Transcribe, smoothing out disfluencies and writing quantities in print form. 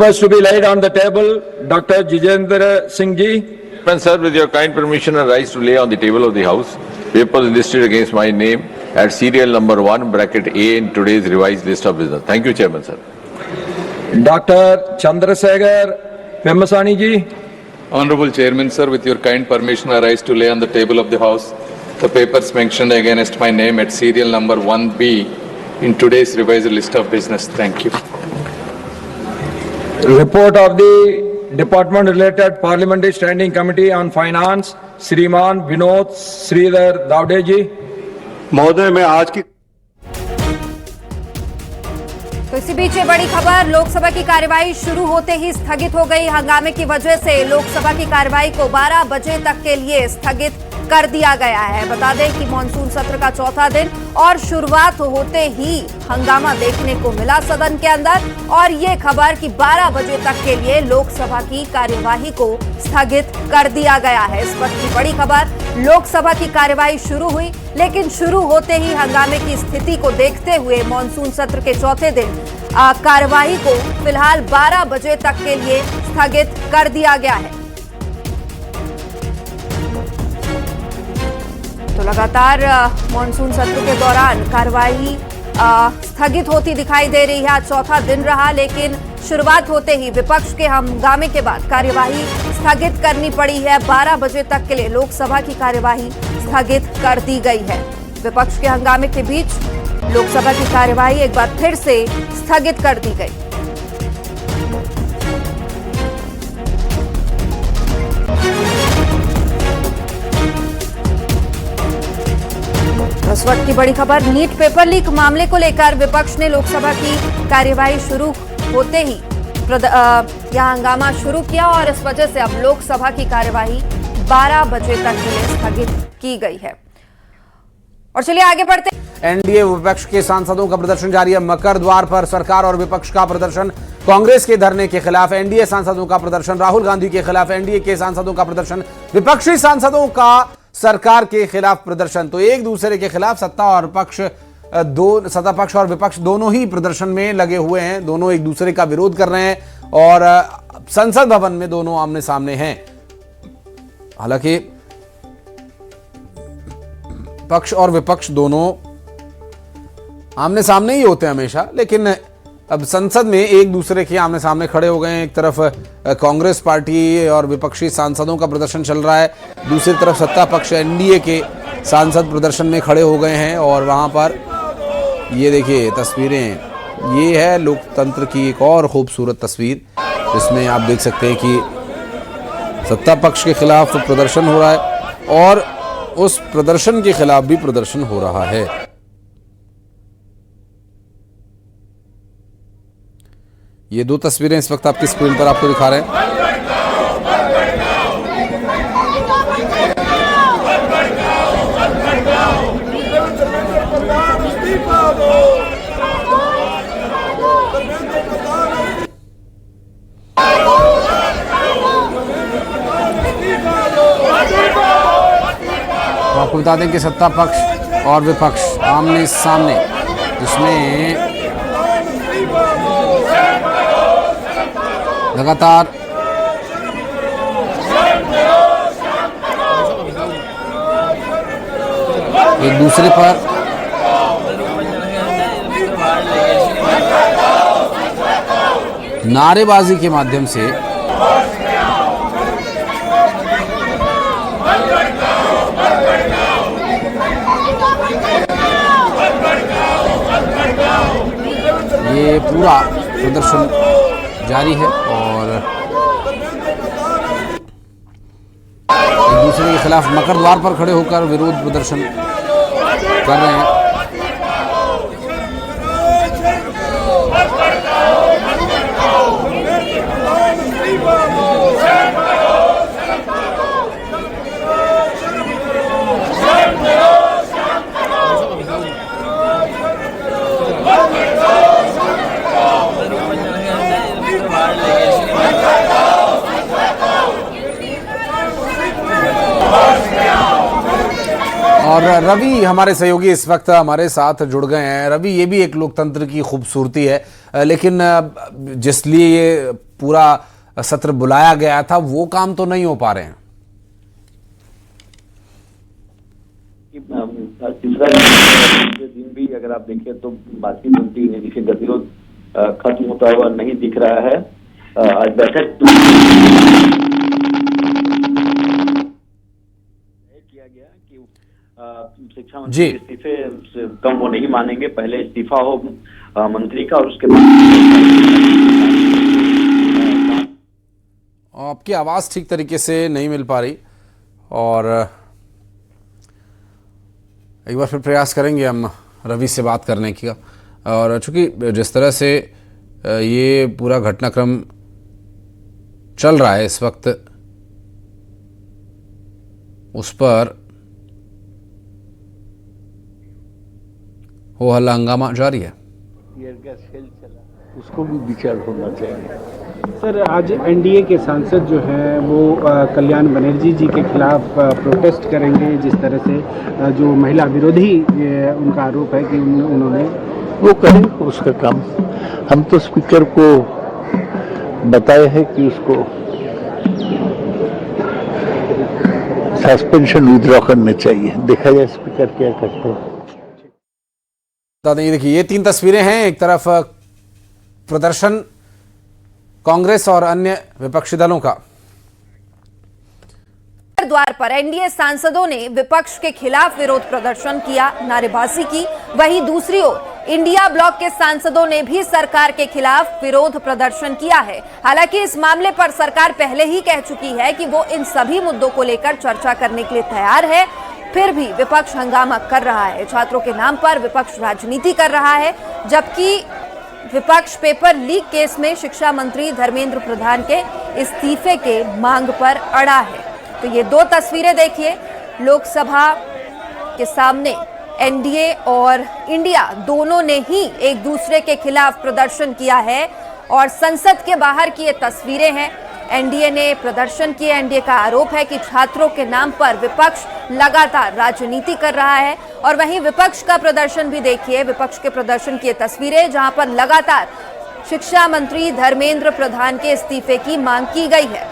Papers to be laid on the table. Dr. Jitendra Singh ji. Sir, with your kind permission, I rise to lay on the table of the House papers listed against my name at serial number 1 bracket A in today's revised list of business. Thank you, Chairman, sir. Dr. Chandrasekhar Pemasani ji. Honorable Chairman, sir, with your kind permission, I rise to lay on the table of the House the papers mentioned against my name at serial number 1B in today's revised list of business. Thank you. Report of the Department related Parliamentary Standing Committee on Finance, Shriman Vinod Sridhar Davde ji. महोदय मैं आज की तो इसी बीच ये बड़ी खबर, लोकसभा की कार्यवाही शुरू होते ही स्थगित हो गई। हंगामे की वजह से लोकसभा की कार्यवाही को 12 बजे तक के लिए स्थगित कर दिया गया है। बता दें कि मॉनसून सत्र का चौथा दिन और शुरुआत होते ही हंगामा देखने को मिला सदन के अंदर, और ये खबर कि 12 बजे तक के लिए लोकसभा की कार्यवाही को स्थगित कर दिया गया है। इस वक्त की बड़ी खबर, लोकसभा की कार्यवाही शुरू हुई, लेकिन शुरू होते ही हंगामे की स्थिति को देखते हुए मॉनसून सत्र के चौथे दिन कार्यवाही को फिलहाल 12 बजे तक के लिए स्थगित कर दिया गया है। तो लगातार मॉनसून सत्र के दौरान कार्यवाही स्थगित होती दिखाई दे रही है। आज चौथा दिन रहा, लेकिन शुरुआत होते ही विपक्ष के हंगामे के बाद कार्यवाही स्थगित करनी पड़ी है। 12 बजे तक के लिए लोकसभा की कार्यवाही स्थगित कर दी गई है। विपक्ष के हंगामे के बीच लोकसभा की कार्यवाही एक बार फिर से स्थगित कर दी गई। इस वक्त की बड़ी खबर, नीट पेपर लीक मामले को लेकर विपक्ष ने लोकसभा की कार्यवाही शुरू होते ही यहां हंगामा शुरू किया, और इस वजह से अब लोकसभा की कार्यवाही 12 बजे तक के लिए स्थगित की गई है। और चलिए आगे बढ़ते। एनडीए विपक्ष के सांसदों का प्रदर्शन जारी है। मकर द्वार पर सरकार और विपक्ष का प्रदर्शन। कांग्रेस के धरने के खिलाफ एनडीए सांसदों का प्रदर्शन। राहुल गांधी के खिलाफ एनडीए के सांसदों का प्रदर्शन। विपक्षी सांसदों का सरकार के खिलाफ प्रदर्शन। तो एक दूसरे के खिलाफ सत्ता पक्ष और विपक्ष दोनों ही प्रदर्शन में लगे हुए हैं। दोनों एक दूसरे का विरोध कर रहे हैं और संसद भवन में दोनों आमने सामने हैं। हालांकि पक्ष और विपक्ष दोनों आमने सामने ही होते हैं हमेशा, लेकिन अब संसद में एक दूसरे के आमने सामने खड़े हो गए हैं। एक तरफ कांग्रेस पार्टी और विपक्षी सांसदों का प्रदर्शन चल रहा है, दूसरी तरफ सत्ता पक्ष एनडीए के सांसद प्रदर्शन में खड़े हो गए हैं। और वहां पर ये देखिए तस्वीरें, ये है लोकतंत्र की एक और खूबसूरत तस्वीर, जिसमें आप देख सकते हैं कि सत्ता पक्ष के खिलाफ प्रदर्शन हो रहा है और उस प्रदर्शन के खिलाफ भी प्रदर्शन हो रहा है। ये दो तस्वीरें इस वक्त आपकी स्क्रीन पर आपको दिखा रहे हैं। आपको बता दें कि सत्ता पक्ष और विपक्ष आमने सामने, जिसमें लगातार एक दूसरे पर नारेबाजी के माध्यम से ये पूरा प्रदर्शन जारी है और एक दूसरे के खिलाफ मकर द्वार पर खड़े होकर विरोध प्रदर्शन कर रहे हैं। और रवि हमारे सहयोगी इस वक्त हमारे साथ जुड़ गए हैं। रवि, ये भी एक लोकतंत्र की खूबसूरती है, लेकिन जिसलिए ये पूरा सत्र बुलाया गया था वो काम तो नहीं हो पा रहे हैं। तीसरा दिन भी अगर आप देखें तो बातचीत बनती है, जिसे गतिरोध खत्म होता हुआ नहीं दिख रहा है। आज बैठक किया गया कि शिक्षा मंत्री इस्तीफे से कम वो नहीं मानेंगे, पहले इस्तीफा हो मंत्री का और उसके बाद। आपकी आवाज ठीक तरीके से नहीं मिल पा रही और एक बार फिर प्रयास करेंगे हम रवि से बात करने की। और चूंकि जिस तरह से ये पूरा घटनाक्रम चल रहा है इस वक्त, उस पर हो हल्ला हंगामा जारी है। उसको भी विचार होना चाहिए। सर, आज एनडीए के सांसद जो हैं वो कल्याण बनर्जी जी के खिलाफ प्रोटेस्ट करेंगे, जिस तरह से जो महिला विरोधी उनका आरोप है कि उन्होंने वो करें उसका काम। हम तो स्पीकर को बताए हैं कि उसको सस्पेंशन विड्रॉ करने चाहिए, देखा जाए स्पीकर क्या करते हैं। देखिए ये 3 तस्वीरें हैं। एक तरफ प्रदर्शन कांग्रेस और अन्य विपक्षी दलों का। द्वार पर एनडीए सांसदों ने विपक्ष के खिलाफ विरोध प्रदर्शन किया, नारेबाजी की। वहीं दूसरी ओर इंडिया ब्लॉक के सांसदों ने भी सरकार के खिलाफ विरोध प्रदर्शन किया है। हालांकि इस मामले पर सरकार पहले ही कह चुकी है कि वो इन सभी मुद्दों को लेकर चर्चा करने के लिए तैयार है, फिर भी विपक्ष हंगामा कर रहा है। छात्रों के नाम पर विपक्ष राजनीति कर रहा है, जबकि विपक्ष पेपर लीक केस में शिक्षा मंत्री धर्मेंद्र प्रधान के इस्तीफे के मांग पर अड़ा है। तो ये 2 तस्वीरें देखिए, लोकसभा के सामने एनडीए और इंडिया दोनों ने ही एक दूसरे के खिलाफ प्रदर्शन किया है और संसद के बाहर की ये तस्वीरें हैं। एनडीए ने प्रदर्शन किया। एनडीए का आरोप है कि छात्रों के नाम पर विपक्ष लगातार राजनीति कर रहा है और वहीं विपक्ष का प्रदर्शन भी देखिए। विपक्ष के प्रदर्शन की तस्वीरें जहां पर लगातार शिक्षा मंत्री धर्मेंद्र प्रधान के इस्तीफे की मांग की गई है।